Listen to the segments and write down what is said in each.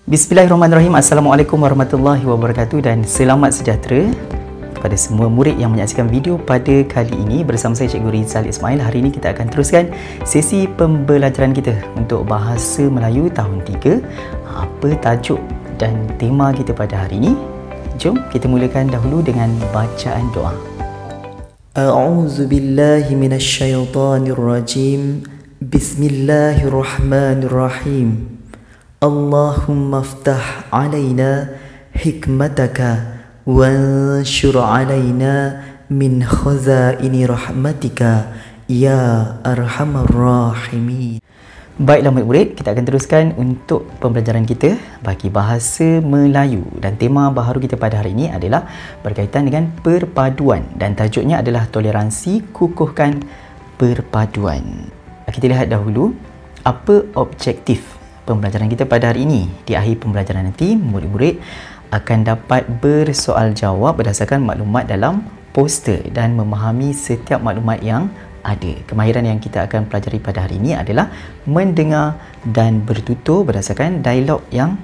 Bismillahirrahmanirrahim. Assalamualaikum warahmatullahi wabarakatuh dan selamat sejahtera kepada semua murid yang menyaksikan video pada kali ini. Bersama saya Cikgu Rizal Ismail. Hari ini kita akan teruskan sesi pembelajaran kita untuk Bahasa Melayu tahun 3. Apa tajuk dan tema kita pada hari ini? Jom kita mulakan dahulu dengan bacaan doa. A'udzu billahi minasyaitonir rajim. Bismillahirrahmanirrahim. Allahumma aftah alaina hikmataka wanshur alaina min khazaini rahmatika ya arhamar rahimin. Baiklah murid-murid, kita akan teruskan untuk pembelajaran kita bagi Bahasa Melayu, dan tema baharu kita pada hari ini adalah berkaitan dengan perpaduan dan tajuknya adalah toleransi kukuhkan perpaduan. Kita lihat dahulu apa objektif pembelajaran kita pada hari ini. Di akhir pembelajaran nanti, murid-murid akan dapat bersoal jawab berdasarkan maklumat dalam poster dan memahami setiap maklumat yang ada. Kemahiran yang kita akan pelajari pada hari ini adalah mendengar dan bertutur berdasarkan dialog yang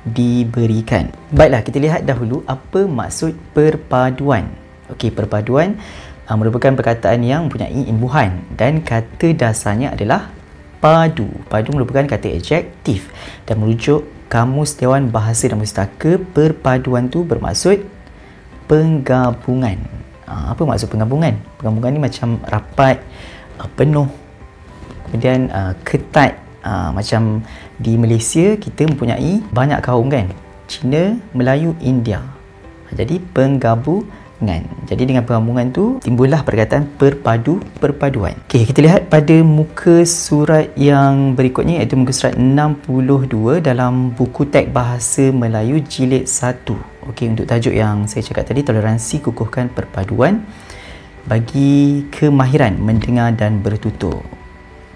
diberikan. Baiklah, kita lihat dahulu apa maksud perpaduan. Okey, perpaduan merupakan perkataan yang mempunyai imbuhan dan kata dasarnya adalah padu. Padu merupakan kata adjektif dan merujuk Kamus Dewan Bahasa dan Pustaka. Perpaduan tu bermaksud penggabungan. Apa maksud penggabungan? Penggabungan ni macam rapat, penuh, kemudian ketat. Macam di Malaysia kita mempunyai banyak kaum kan, Cina, Melayu, India. Jadi penggabungan. Jadi dengan penggabungan tu timbullah perkataan perpaduan. Okey, kita lihat pada muka surat yang berikutnya, iaitu muka surat 62 dalam buku teks Bahasa Melayu jilid 1. Okey, untuk tajuk yang saya cakap tadi, toleransi kukuhkan perpaduan bagi kemahiran mendengar dan bertutur.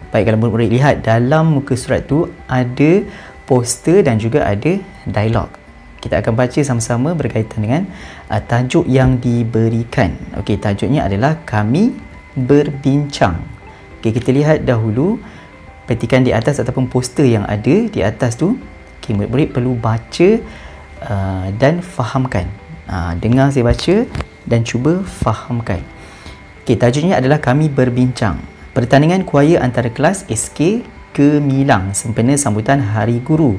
Baik, kalau murid-murid lihat dalam muka surat tu ada poster dan juga ada dialog. Kita akan baca sama-sama berkaitan dengan tajuk yang diberikan. Okey, tajuknya adalah Kami Berbincang. Okey, kita lihat dahulu petikan di atas ataupun poster yang ada di atas tu. Okey, murid-murid perlu baca dan fahamkan. Dengar saya baca dan cuba fahamkan. Okey, tajuknya adalah Kami Berbincang. Pertandingan kuaya antara kelas SK Gemilang sempena sambutan Hari Guru.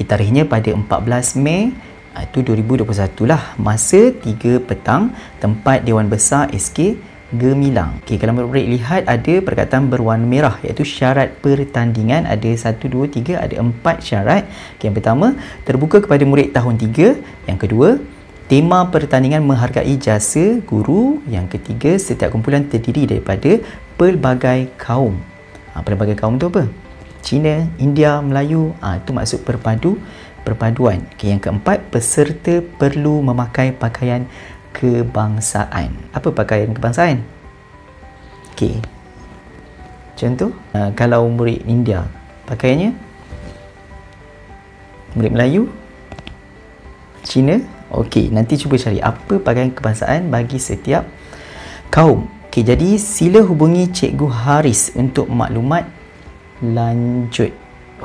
Tarikhnya pada 14 Mei itu 2021 lah. Masa 3 petang, tempat Dewan Besar SK Gemilang. Okey, kalau murid lihat ada perkataan berwarna merah, iaitu syarat pertandingan. Ada 1, 2, 3, ada 4 syarat. Okey, yang pertama, terbuka kepada murid tahun 3. Yang kedua, tema pertandingan menghargai jasa guru. Yang ketiga, setiap kumpulan terdiri daripada pelbagai kaum. Pelbagai kaum tu apa? Cina, India, Melayu. Itu maksud perpaduan. Okay, yang keempat, peserta perlu memakai pakaian kebangsaan. Apa pakaian kebangsaan? Okey, contoh, kalau murid India, pakaiannya murid Melayu, Cina. Okey, nanti cuba cari apa pakaian kebangsaan bagi setiap kaum. Okey, jadi sila hubungi Cikgu Haris untuk maklumat lanjut.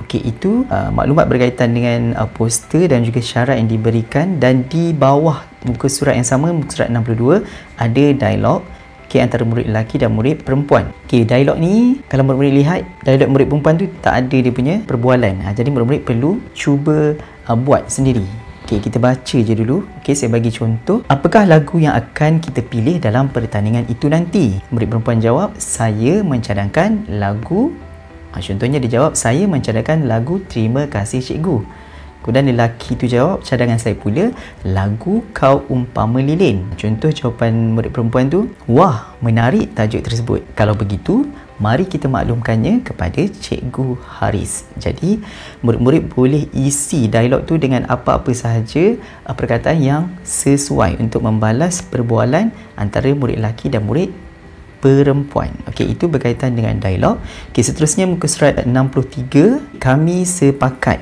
Okey, itu maklumat berkaitan dengan poster dan juga syarat yang diberikan. Dan di bawah muka surat yang sama, muka surat 62, ada dialog antara murid lelaki dan murid perempuan. Okey, dialog ni kalau murid-murid lihat, dialog murid perempuan tu tak ada dia punya perbualan. Jadi murid-murid perlu cuba buat sendiri. Okey, kita baca je dulu. Okey, saya bagi contoh. Apakah lagu yang akan kita pilih dalam pertandingan itu nanti? Murid perempuan jawab, saya mencadangkan lagu. Contohnya dia jawab, saya mencadangkan lagu Terima Kasih Cikgu. Kemudian lelaki tu jawab, cadangan saya pula lagu Kau Umpama Lilin. Contoh jawapan murid perempuan tu, wah, menarik tajuk tersebut. Kalau begitu, mari kita maklumkannya kepada Cikgu Haris. Jadi murid-murid boleh isi dialog tu dengan apa-apa sahaja perkataan yang sesuai untuk membalas perbualan antara murid lelaki dan murid perempuan. Okey, itu berkaitan dengan dialog. Okey, seterusnya muka surat 63, kami sepakat.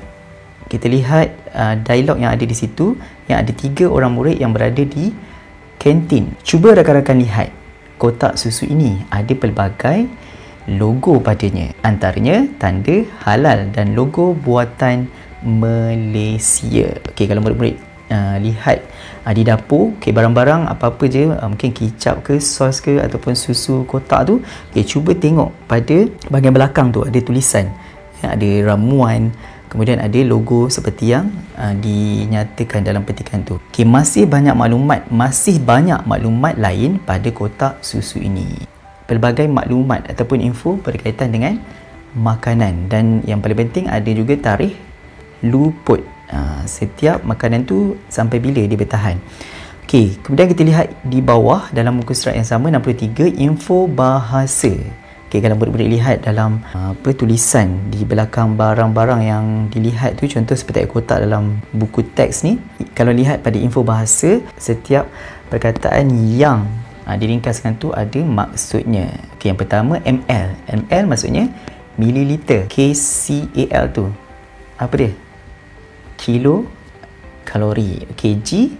Kita lihat dialog yang ada di situ, yang ada 3 orang murid yang berada di kantin. Cuba rakan-rakan lihat kotak susu ini, ada pelbagai logo padanya. Antaranya tanda halal dan logo buatan Malaysia. Okey, kalau murid-murid lihat di dapur, barang-barang apa-apa je, mungkin kicap ke, sos ke ataupun susu kotak tu, cuba tengok pada bahagian belakang tu ada tulisan, ada ramuan, kemudian ada logo seperti yang dinyatakan dalam petikan tu. Masih banyak maklumat lain pada kotak susu ini. Pelbagai maklumat ataupun info berkaitan dengan makanan, dan yang paling penting ada juga tarikh luput. Setiap makanan tu sampai bila dia bertahan. Okey, kemudian kita lihat di bawah dalam muka surat yang sama 63, info bahasa. Okey, kalau murid-murid lihat dalam tulisan di belakang barang-barang yang dilihat tu, contoh seperti kotak dalam buku teks ni, kalau lihat pada info bahasa, setiap perkataan yang diringkaskan tu ada maksudnya. Okey, yang pertama ml. Ml maksudnya mililiter. KCAL tu apa dia? Kilo kalori. Kg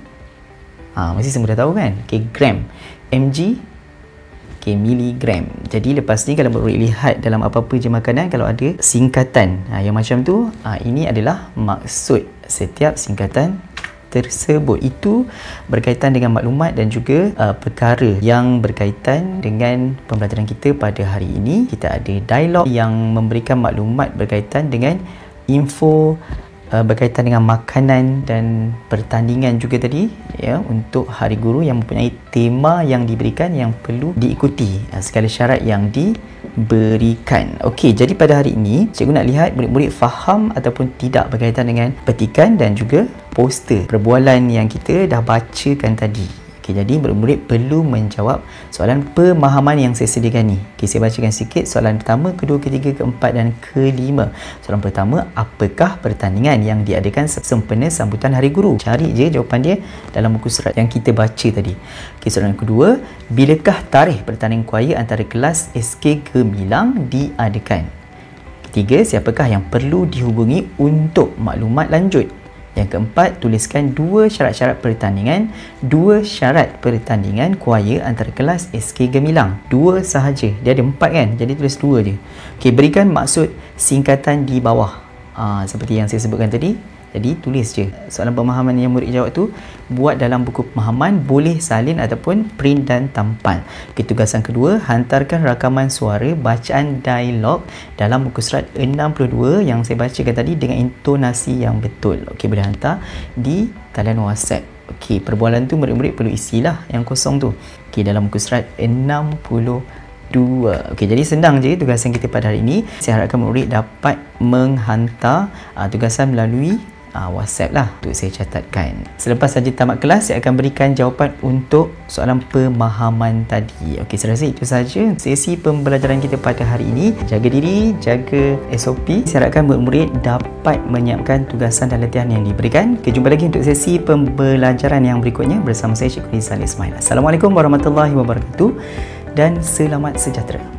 mesti semua dah tahu kan. Gram. Mg miligram. Jadi lepas ni kalau murid lihat dalam apa-apa je makanan, kalau ada singkatan yang macam tu, ini adalah maksud setiap singkatan tersebut. Itu berkaitan dengan maklumat dan juga perkara yang berkaitan dengan pembelajaran kita pada hari ini. Kita ada dialog yang memberikan maklumat berkaitan dengan info berkaitan dengan makanan dan pertandingan juga tadi, ya, untuk Hari Guru yang mempunyai tema yang diberikan yang perlu diikuti, segala syarat yang diberikan. Okey, jadi pada hari ini cikgu nak lihat murid-murid faham ataupun tidak berkaitan dengan petikan dan juga poster perbualan yang kita dah bacakan tadi. Okey, jadi murid-murid perlu menjawab soalan pemahaman yang saya sediakan ni. Okey, saya bacakan sikit soalan pertama, kedua, ketiga, keempat dan kelima. Soalan pertama, apakah pertandingan yang diadakan sempena sambutan Hari Guru? Cari je jawapan dia dalam buku surat yang kita baca tadi. Okey, soalan kedua, bilakah tarikh pertandingan kuaya antara kelas SK Gemilang diadakan? Ketiga, siapakah yang perlu dihubungi untuk maklumat lanjut? Yang keempat, tuliskan dua syarat-syarat pertandingan kuaya antara kelas SK Gemilang. Dua sahaja. Dia ada 4 kan? Jadi tulis 2 je. Okey, berikan maksud singkatan di bawah. Seperti yang saya sebutkan tadi. Jadi tulis je. Soalan pemahaman yang murid jawab tu buat dalam buku pemahaman, boleh salin ataupun print dan tampal. Okey, tugasan kedua, hantarkan rakaman suara bacaan dialog dalam muka surat 62 yang saya bacakan tadi dengan intonasi yang betul. Okey, boleh hantar di talian WhatsApp. Okey, perbualan tu murid-murid perlu isilah yang kosong tu. Okey, dalam muka surat 62. Okey, jadi senang je tugasan kita pada hari ini. Saya harapkan murid dapat menghantar tugasan melalui WhatsApp lah untuk saya catatkan. Selepas saja tamat kelas, saya akan berikan jawapan untuk soalan pemahaman tadi. Okey, saya rasa itu saja sesi pembelajaran kita pada hari ini. Jaga diri, jaga SOP. Saya harapkan murid-murid dapat menyiapkan tugasan dan latihan yang diberikan. Jumpa lagi untuk sesi pembelajaran yang berikutnya bersama saya, Cikgu Rizal Ismail. Assalamualaikum warahmatullahi wabarakatuh dan selamat sejahtera.